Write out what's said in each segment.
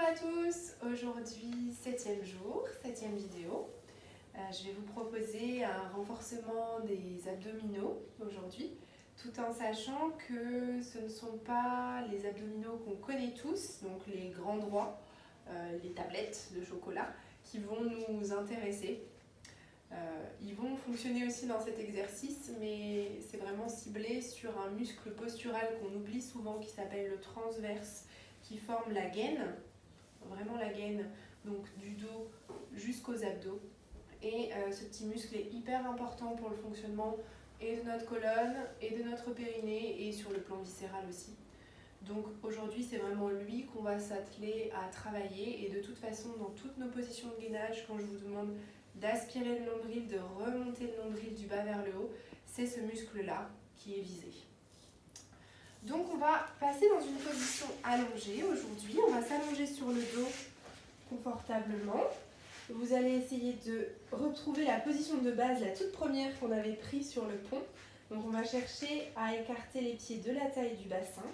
à tous, aujourd'hui 7e jour, 7e vidéo. Je vais vous proposer un renforcement des abdominaux aujourd'hui, tout en sachant que ce ne sont pas les abdominaux qu'on connaît tous, donc les grands droits, les tablettes de chocolat, qui vont nous intéresser. Ils vont fonctionner aussi dans cet exercice, mais c'est vraiment ciblé sur un muscle postural qu'on oublie souvent, qui s'appelle le transverse, qui forme la gaine, vraiment la gaine, donc du dos jusqu'aux abdos. Et ce petit muscle est hyper important pour le fonctionnement et de notre colonne et de notre périnée et sur le plan viscéral aussi. Donc aujourd'hui c'est vraiment lui qu'on va s'atteler à travailler, et de toute façon dans toutes nos positions de gainage, quand je vous demande d'aspirer le nombril, de remonter le nombril du bas vers le haut, c'est ce muscle là qui est visé. Donc on va passer dans une position allongée aujourd'hui. On va s'allonger sur le dos confortablement. Vous allez essayer de retrouver la position de base, la toute première qu'on avait prise sur le pont. Donc on va chercher à écarter les pieds de la taille du bassin,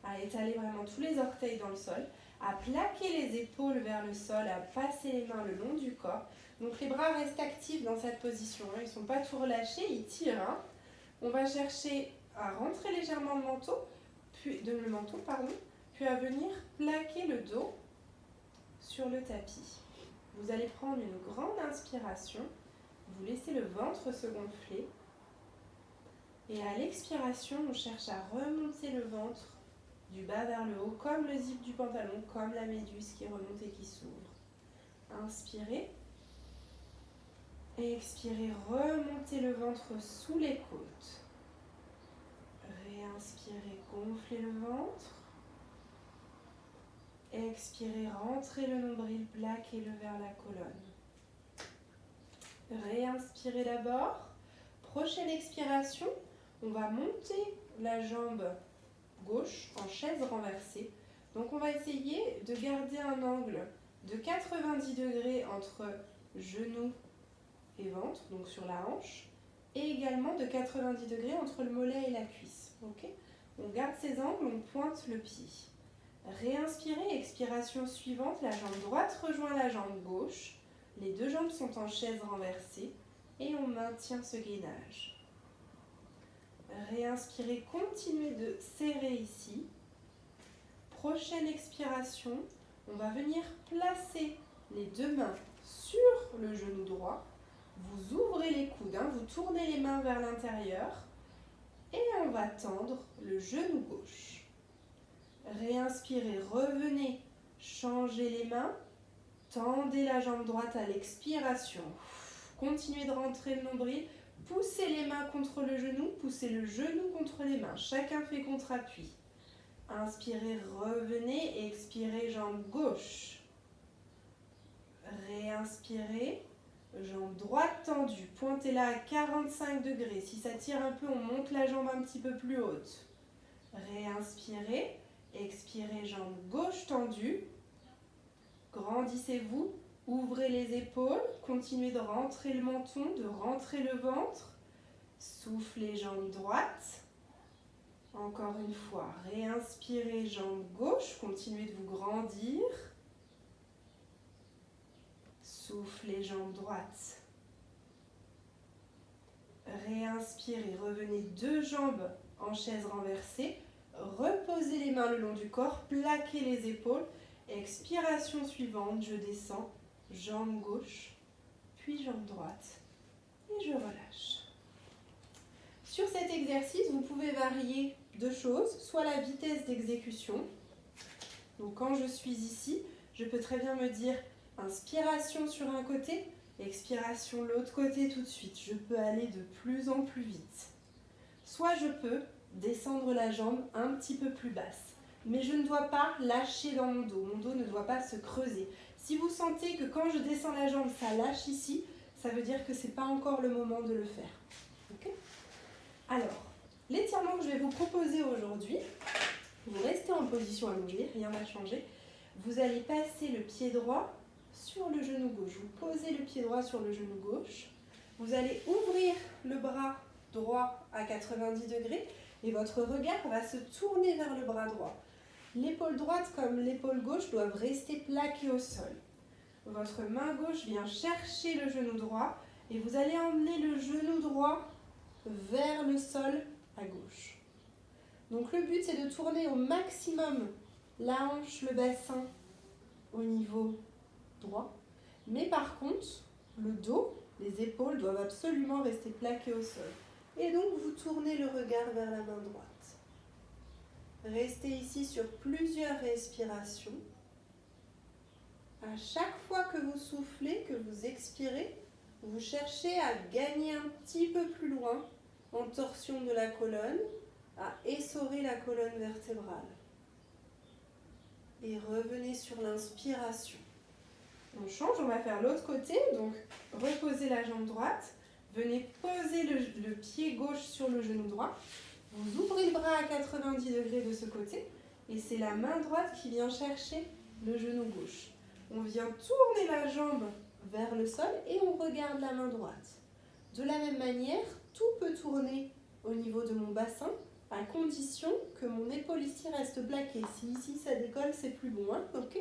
à étaler vraiment tous les orteils dans le sol, à plaquer les épaules vers le sol, à passer les mains le long du corps. Donc les bras restent actifs dans cette position, ils ne sont pas tout relâchés, ils tirent. On va chercher à rentrer légèrement le menton, puis à venir plaquer le dos sur le tapis. Vous allez prendre une grande inspiration, vous laissez le ventre se gonfler, et à l'expiration, on cherche à remonter le ventre du bas vers le haut, comme le zip du pantalon, comme la méduse qui remonte et qui s'ouvre. Inspirez. Et expirez, remontez le ventre sous les côtes. Réinspirez, gonflez le ventre. Expirez, rentrez le nombril, plaquez-le vers la colonne. Réinspirez d'abord. Prochaine expiration, on va monter la jambe gauche en chaise renversée. Donc on va essayer de garder un angle de 90 degrés entre genou et ventre, donc sur la hanche, et également de 90 degrés entre le mollet et la cuisse. Okay, on garde ces angles, on pointe le pied. Réinspirez, expiration suivante, la jambe droite rejoint la jambe gauche, les deux jambes sont en chaise renversée et on maintient ce gainage. Réinspirez, continuez de serrer ici. Prochaine expiration, on va venir placer les deux mains sur le genou droit. Vous ouvrez les coudes, vous tournez les mains vers l'intérieur et on va tendre le genou gauche. Réinspirez, revenez, changez les mains, tendez la jambe droite à l'expiration. Continuez de rentrer le nombril, poussez les mains contre le genou, poussez le genou contre les mains. Chacun fait contre-appui. Inspirez, revenez, expirez, jambe gauche. Réinspirez. Jambe droite tendue, pointez-la à 45 degrés. Si ça tire un peu, on monte la jambe un petit peu plus haute. Réinspirez, expirez, jambe gauche tendue. Grandissez-vous, ouvrez les épaules, continuez de rentrer le menton, de rentrer le ventre. Soufflez, jambe droite. Encore une fois, réinspirez, jambe gauche, continuez de vous grandir. Soufflez, jambe droite. Réinspirez, revenez deux jambes en chaise renversée. Reposez les mains le long du corps, plaquez les épaules. Expiration suivante, je descends, jambe gauche, puis jambe droite. Et je relâche. Sur cet exercice, vous pouvez varier deux choses, soit la vitesse d'exécution. Donc quand je suis ici, je peux très bien me dire inspiration sur un côté, expiration l'autre côté tout de suite. Je peux aller de plus en plus vite. Soit je peux descendre la jambe un petit peu plus basse. Mais je ne dois pas lâcher dans mon dos. Mon dos ne doit pas se creuser. Si vous sentez que quand je descends la jambe, ça lâche ici, ça veut dire que ce n'est pas encore le moment de le faire. Okay ? Alors, l'étirement que je vais vous proposer aujourd'hui, vous restez en position allongée, rien n'a changé. Vous allez passer le pied droit sur le genou gauche. Vous posez le pied droit sur le genou gauche. Vous allez ouvrir le bras droit à 90 degrés et votre regard va se tourner vers le bras droit. L'épaule droite comme l'épaule gauche doivent rester plaquées au sol. Votre main gauche vient chercher le genou droit et vous allez emmener le genou droit vers le sol à gauche. Donc le but c'est de tourner au maximum la hanche, le bassin au niveau droit. Mais par contre, le dos, les épaules doivent absolument rester plaquées au sol. Et donc vous tournez le regard vers la main droite. Restez ici sur plusieurs respirations. À chaque fois que vous soufflez, que vous expirez, vous cherchez à gagner un petit peu plus loin en torsion de la colonne, à essorer la colonne vertébrale. Et revenez sur l'inspiration. On change, on va faire l'autre côté, donc reposez la jambe droite, venez poser le pied gauche sur le genou droit, vous ouvrez le bras à 90 degrés de ce côté, et c'est la main droite qui vient chercher le genou gauche. On vient tourner la jambe vers le sol et on regarde la main droite. De la même manière, tout peut tourner au niveau de mon bassin, à condition que mon épaule ici reste plaquée. Si ici ça décolle, c'est plus bon, hein, ok ?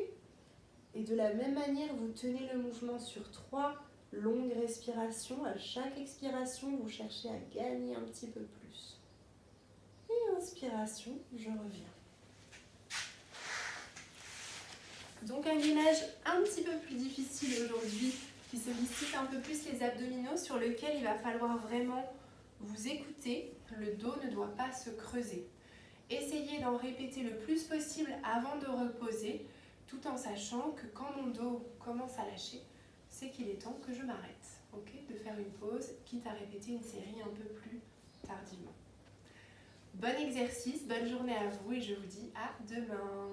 Et de la même manière, vous tenez le mouvement sur 3 longues respirations. À chaque expiration, vous cherchez à gagner un petit peu plus. Et inspiration, je reviens. Donc un gainage un petit peu plus difficile aujourd'hui, qui sollicite un peu plus les abdominaux, sur lequel il va falloir vraiment vous écouter. Le dos ne doit pas se creuser. Essayez d'en répéter le plus possible avant de reposer, tout en sachant que quand mon dos commence à lâcher, c'est qu'il est temps que je m'arrête, okay, de faire une pause, quitte à répéter une série un peu plus tardivement. Bon exercice, bonne journée à vous et je vous dis à demain.